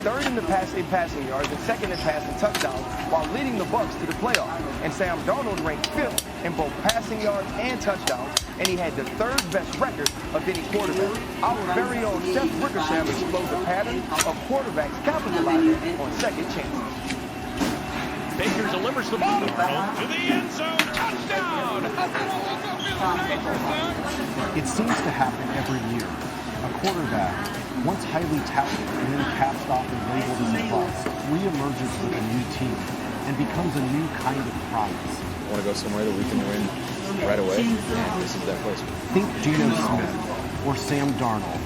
third in passing yards and second in passing touchdowns while leading the Bucs to the playoffs. And Sam Darnold ranked fifth in both passing yards and touchdowns, and he had the third best record of any quarterback. Our very own Seth Wickersham explores the pattern of quarterbacks capitalizing on second chances. Baker delivers the ball to the end zone. Touchdown! It seems to happen every year. A quarterback, once highly touted and then cast off and labeled as a bust, reemerges with a new team and becomes a new kind of promise. I want to go somewhere that we can win right away, and this is that place. Think Geno Smith, or Sam Darnold,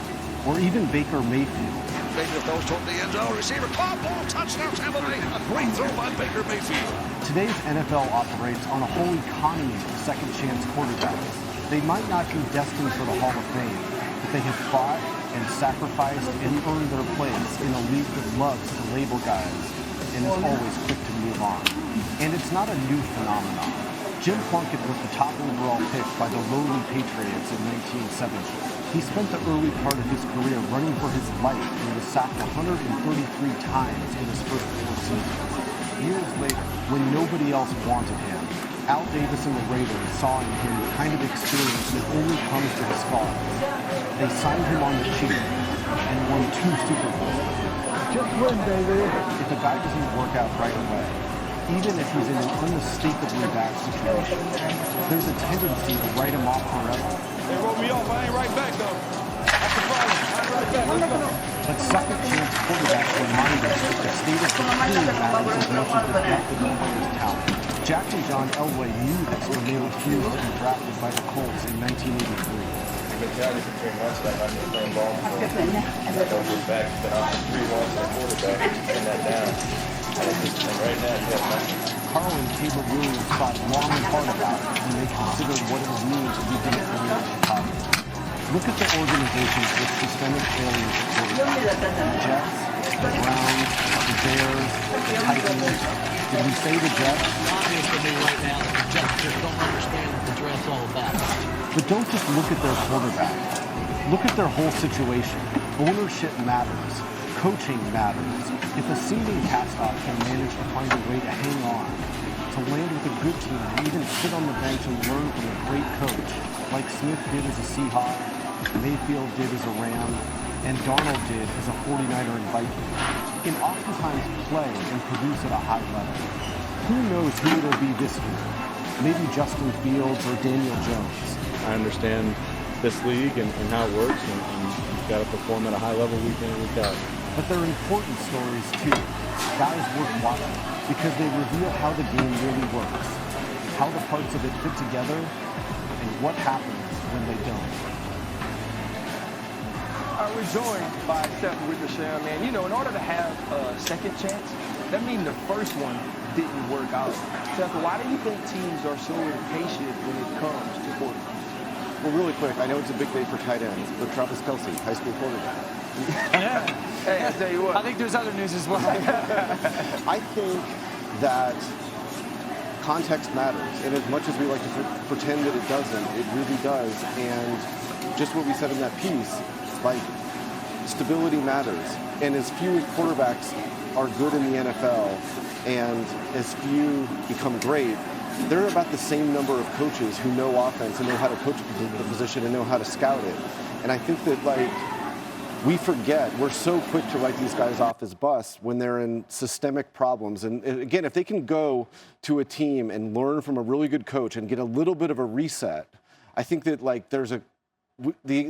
or even Baker Mayfield. Baker throws toward the end zone. Receiver caught, ball, touchdown, Tampa Bay. A great throw by Baker Mayfield. Today's NFL operates on a whole economy of second-chance quarterbacks. They might not be destined for the Hall of Fame, but they have fought and sacrificed and earned their place in a league that loves to label guys and is always quick to move on. And it's not a new phenomenon. Jim Plunkett was the top overall pick by the lowly Patriots in 1970. He spent the early part of his career running for his life and was sacked 133 times in his first 4 seasons. Years later, when nobody else wanted him, Al Davis and the Raiders saw in him the kind of experience that only comes to the stars. They signed him on the cheap and won 2 Super Bowls. Just win, baby. If a guy doesn't work out right away, even if he's in an unmistakably bad situation, there's a tendency to write him off forever. They wrote me off. I ain't right back, though. That's the problem. I'm right back. Let's go. But second-chance quarterbacks remind us that the state of the team matters as much as the depth of the player's talent. Jack and John Elway knew this when they refused to be drafted by the Colts in 1983. We've been counting for 3 months that I'm going to throw ball for him. Back, he's been off for 3 months at quarterback, pin that down. And right now, you have nothing. Carl and Caleb Williams thought long and hard about it when they considered what it would mean to be in a career in Chicago. Look at the organizations with systemic failures at quarterback. The Jets, the Browns, the Bears, the Titans. Did we say the Jets? Obvious to me right now that the Jets just don't understand what the draft's all about. But don't just look at their quarterback. Look at their whole situation. Ownership matters. Coaching matters. If a seeming cast-off can manage to find a way to hang on, to land with a good team, and even sit on the bench and learn from a great coach, like Smith did as a Seahawk, Mayfield did as a Ram, and Darnold did as a 49er and Viking, can oftentimes play and produce at a high level. Who knows who it'll be this year? Maybe Justin Fields or Daniel Jones. I understand this league and how it works, and you've got to perform at a high level week in and week out. But they're important stories too. Guys worth watching because they reveal how the game really works, how the parts of it fit together, and what happens when they don't. We're joined by Seth Wickersham, man. You know, in order to have a second chance, that means the first one didn't work out. Seth, why do you think teams are so impatient when it comes to quarterbacks? Well, really quick, I know it's a big day for tight ends, but Travis Kelce, high school quarterback. Yeah. Hey, I tell you what. I think there's other news as well. I think that context matters, and as much as we like to pretend that it doesn't, it really does. And just what we said in that piece, like, stability matters. And as few quarterbacks are good in the NFL, and as few become great, there are about the same number of coaches who know offense and know how to coach the position and know how to scout it. And I think that, like, we forget, we're so quick to write these guys off as busts when they're in systemic problems. And again, if they can go to a team and learn from a really good coach and get a little bit of a reset, I think that, like, there's an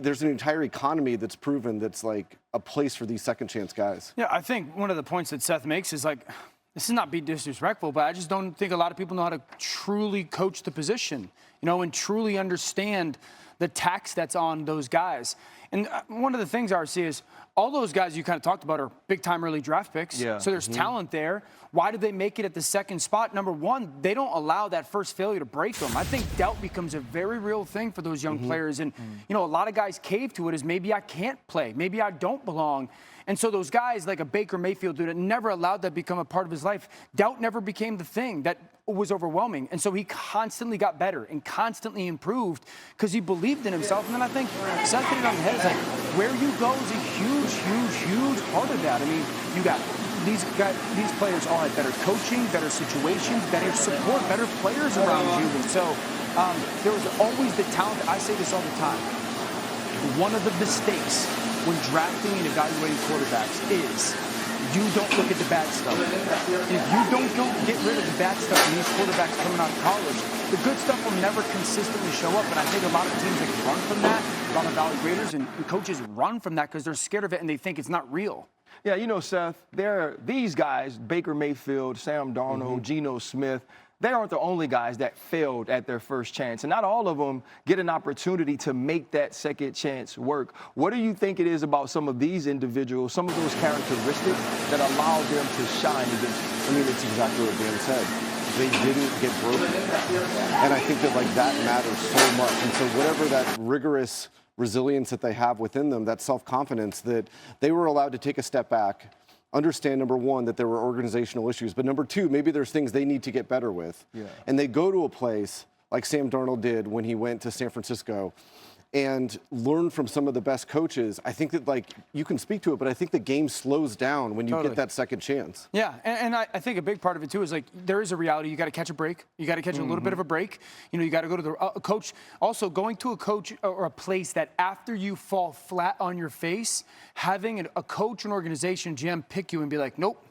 entire economy that's proven that's like a place for these second chance guys. Yeah, I think one of the points that Seth makes is, like, this is not be disrespectful, but I just don't think a lot of people know how to truly coach the position, you know, and truly understand the tax that's on those guys. And one of the things I see is all those guys you kind of talked about are big-time early draft picks. Yeah. So there's talent there. Why did they make it at the second spot? Number one, they don't allow that first failure to break them. I think doubt becomes a very real thing for those young players. And, you know, a lot of guys cave to it as maybe I can't play. Maybe I don't belong. And so those guys like a Baker Mayfield dude that never allowed that to become a part of his life. Doubt never became the thing that was overwhelming. And so he constantly got better and constantly improved because he believed in himself. And then I think Seth hit it on the head. It's like where you go is a huge, huge, huge part of that. I mean, you got these players all had better coaching, better situations, better support, better players around you. And so there was always the talent. I say this all the time. One of the mistakes when drafting and evaluating quarterbacks is you don't look at the bad stuff. If you don't get rid of the bad stuff in these quarterbacks coming out of college, the good stuff will never consistently show up. And I think a lot of teams like run from that. A lot of evaluators and coaches run from that because they're scared of it and they think it's not real. Yeah, you know, Seth, these guys, Baker Mayfield, Sam Darnold, Geno Smith, they aren't the only guys that failed at their first chance. And not all of them get an opportunity to make that second chance work. What do you think it is about some of these individuals, some of those characteristics that allow them to shine against you? I mean, it's exactly what Dan said. They didn't get broken. And I think that, like, that matters so much. And so whatever that rigorous resilience that they have within them, that self-confidence, that they were allowed to take a step back, understand, number one, that there were organizational issues, but number two, maybe there's things they need to get better with. Yeah. And they go to a place like Sam Darnold did when he went to San Francisco and learn from some of the best coaches. I think that, like, you can speak to it, but I think the game slows down when you get that second chance. Yeah, and I think a big part of it, too, is, like, there is a reality. You got to catch a break. You got to catch a little bit of a break. You know, you got to go to the coach. Also, going to a coach or a place that after you fall flat on your face, having a coach and organization, GM, pick you and be like, nope,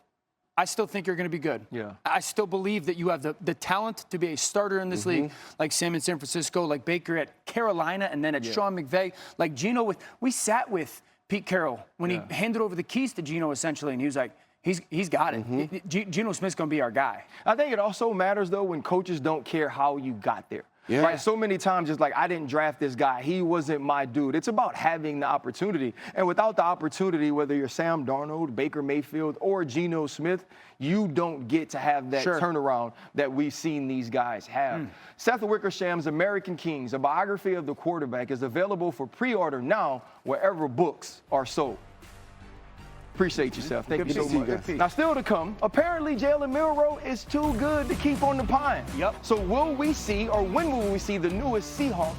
I still think you're going to be good. Yeah. I still believe that you have the talent to be a starter in this league, like Sam in San Francisco, like Baker at Carolina, and then at Sean McVay, like Geno. We sat with Pete Carroll when he handed over the keys to Geno, essentially, and he was like, he's got it. Geno Smith's going to be our guy. I think it also matters, though, when coaches don't care how you got there. Yeah. Right? So many times it's like, I didn't draft this guy. He wasn't my dude. It's about having the opportunity. And without the opportunity, whether you're Sam Darnold, Baker Mayfield, or Geno Smith, you don't get to have that turnaround that we've seen these guys have. Seth Wickersham's American Kings, a biography of the quarterback, is available for pre-order now wherever books are sold. Appreciate yourself. Thank you so much. Now, still to come, apparently Jalen Milroe is too good to keep on the pine. Yep. So will we see, or when will we see the newest Seahawk